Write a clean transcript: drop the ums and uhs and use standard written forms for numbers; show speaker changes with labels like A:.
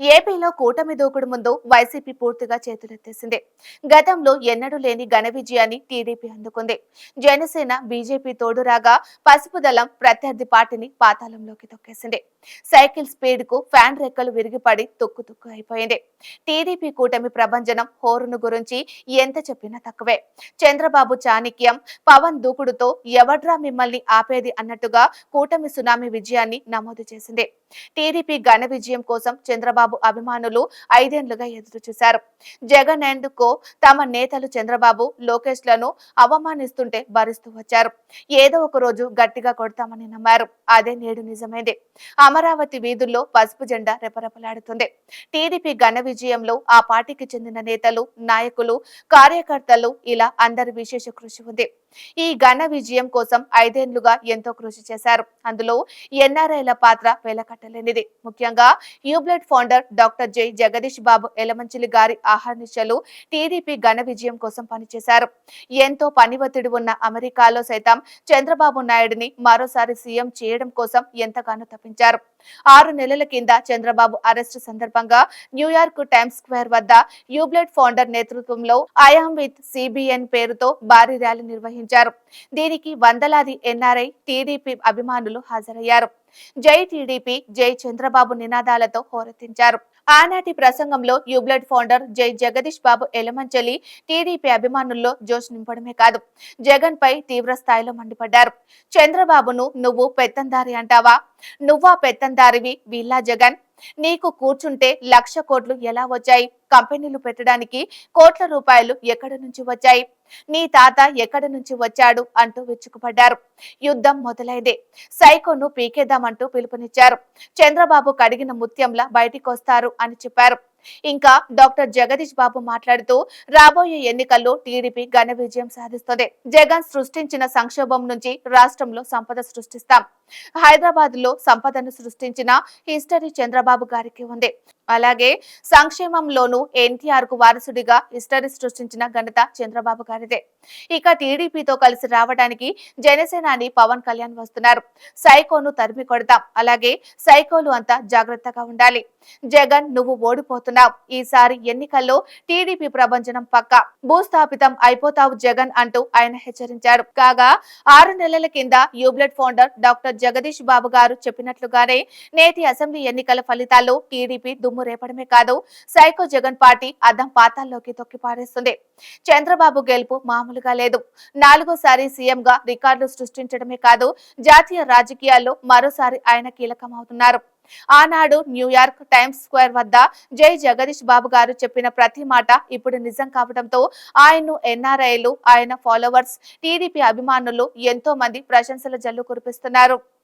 A: ఏపీలో కూటమి దూకుడు ముందు వైసీపీ పూర్తిగా చేతులెత్తేసింది. గతంలో ఎన్నడూ లేని ఘన విజయాన్ని టీడీపీ అందుకుంది. జనసేన, బీజేపీ తోడు రాగా పసుపు దళం ప్రత్యర్థి పార్టీని పాతాళంలోకి తొక్కేసింది. సైకిల్ స్పీడ్ కు ఫ్యాన్ రెక్కలు విరిగిపడి తుక్కు తుక్కు అయిపోయింది. టీడీపీ కూటమి ప్రభంజనం హోరును గురించి ఎంత చెప్పినా తక్కువే. చంద్రబాబు చాణిక్యం, పవన్ దూకుడుతో ఎవడ్రా మిమ్మల్ని ఆపేది అన్నట్టుగా కూటమి సునామీ విజయాన్ని నమోదు చేసింది. టీడీపీ ఘన విజయం కోసం చంద్రబాబు అభిమానులు 5 ఏళ్లుగా ఎదురు చూశారు. జగన్ అండ్ కో తమ నేతలు చంద్రబాబు, లోకేష్ లను అవమానిస్తుంటే భరిస్తూ వచ్చారు. ఏదో ఒక రోజు గట్టిగా కొడతామని నమ్మారు. అదే నేడు నిజమైంది. అమరావతి వీధుల్లో పసుపు జెండా రెపరెపలాడుతుంది. టీడీపీ ఘన విజయంలో ఆ పార్టీకి చెందిన నేతలు, నాయకులు, కార్యకర్తలు ఇలా అందరి విశేష కృషి ఉంది. ఈ ఘన విజయం కోసం 5 ఏళ్లుగా ఎంతో కృషి చేశారు. అందులో ఎన్ఆర్ఐల పాత్ర వెలకట్టలేనిది. ముఖ్యంగా యూబ్లెట్ ఫౌండర్ డాక్టర్ జె జగదీష్ బాబు ఎలమంచిలి గారి ఆహర్నిశలు టీడీపీ ఘన విజయం కోసం పనిచేశారు. ఎంతో పని ఒత్తిడి ఉన్న అమెరికాలో సైతం చంద్రబాబు నాయుడిని మరోసారి సీఎం చేయడం కోసం ఎంతగానో తప్పించారు. 6 నెలల కింద చంద్రబాబు అరెస్టు సందర్భంగా న్యూయార్క్ టైమ్స్ స్క్వేర్ వద్ద యూబ్లెట్ ఫౌండర్ నేతృత్వంలో ఐయామ్ విత్ సిబిఎన్ పేరుతో భారీ ర్యాలీ నిర్వహించారు. దీనికి వందలాది ఎన్ఆర్ఐ, టీడీపీ అభిమానులు హాజరయ్యారు. జై టీడీపీ, జై చంద్రబాబు నినాదాలతో హోరెత్తించారు. ఆనాటి ప్రసంగంలో యూబ్లెట్ ఫౌండర్ జై జగదీష్ బాబు ఎలమంచలి టీడీపీ అభిమానుల్లో జోష్ నింపడమే కాదు, జగన్ పై తీవ్ర స్థాయిలో మండిపడ్డారు. చంద్రబాబును నువ్వు పెత్తందారి అంటావా? నువ్వా పెత్తందారివి? వీళ్ళా జగన్? నీకు కూర్చుంటే 1,00,000 కోట్లు ఎలా వచ్చాయి? కంపెనీలు పెట్టడానికి కోట్ల రూపాయలు ఎక్కడి నుంచి వచ్చాయి? నీ తాత ఎక్కడి నుంచి వచ్చాడు? అంటూ విరుచుకుపడ్డారు. యుద్ధం మొదలైంది. సైకోను పీకేద్దామంటూ పిలుపునిచ్చారు. చంద్రబాబు కడిగిన ముత్యంలా బయటికొస్తారు అని చెప్పారు. ఇంకా డాక్టర్ జగదీష్ బాబు మాట్లాడుతూ రాబోయే ఎన్నికల్లో టీడీపీ ఘన విజయం సాధిస్తుంది. జగన్ సృష్టించిన సంక్షోభం నుంచి రాష్ట్రంలో సంపద సృష్టిస్తాం. హైదరాబాద్ లో సంపదను సృష్టించిన హిస్టరీ చంద్రబాబు గారికి ఉంది. అలాగే సంక్షేమంలోనూ ఎన్టీఆర్ కు వారసుడిగా హిస్టరీ సృష్టించిన ఘనత చంద్రబాబు గారిదే. ఇక టీడీపీతో కలిసి రావడానికి జనసేనాని పవన్ కళ్యాణ్ వస్తున్నారు. సైకోను తరిమి కొడతాం. అలాగే సైకోలు అంతా జాగ్రత్తగా ఉండాలి. జగన్, నువ్వు ఓడిపోతున్నావు. ఈసారి ఎన్నికల్లో టీడీపీ ప్రభంజనం పక్కా. భూస్థాపితం అయిపోతావు జగన్ అంటూ ఆయన హెచ్చరించారు. కాగా 6 నెలల కింద యూబ్లెట్ ఫౌండర్ డాక్టర్ జగదీష్ బాబు గారు చెప్పినట్లుగానే నేటి అసెంబ్లీ ఎన్నికల ఫలితాల్లో టీడీపీ దుమ్ము రేపడమే కాదు, సైకో జగన్ పార్టీ అద్దం పాతాల్లోకి తొక్కిపారేస్తుంది. చంద్రబాబు గెలుపు మామూలుగా లేదు. 4వ సారి సీఎంగా రికార్డులు సృష్టించడమే కాదు, జాతీయ రాజకీయాల్లో మరోసారి ఆయన కీలకమవుతున్నారు. ఆనాడు న్యూయార్క్ టైమ్స్ స్క్వేర్ వద్ద జై జగదీష్ బాబు గారు చెప్పిన ప్రతి మాట ఇప్పుడు నిజం కావడంతో ఆయన్ను ఎన్ఆర్ఐలు, ఆయన ఫాలోవర్స్, టీడీపీ అభిమానులు ఎంతో మంది ప్రశంసల జల్లు కురిపిస్తున్నారు.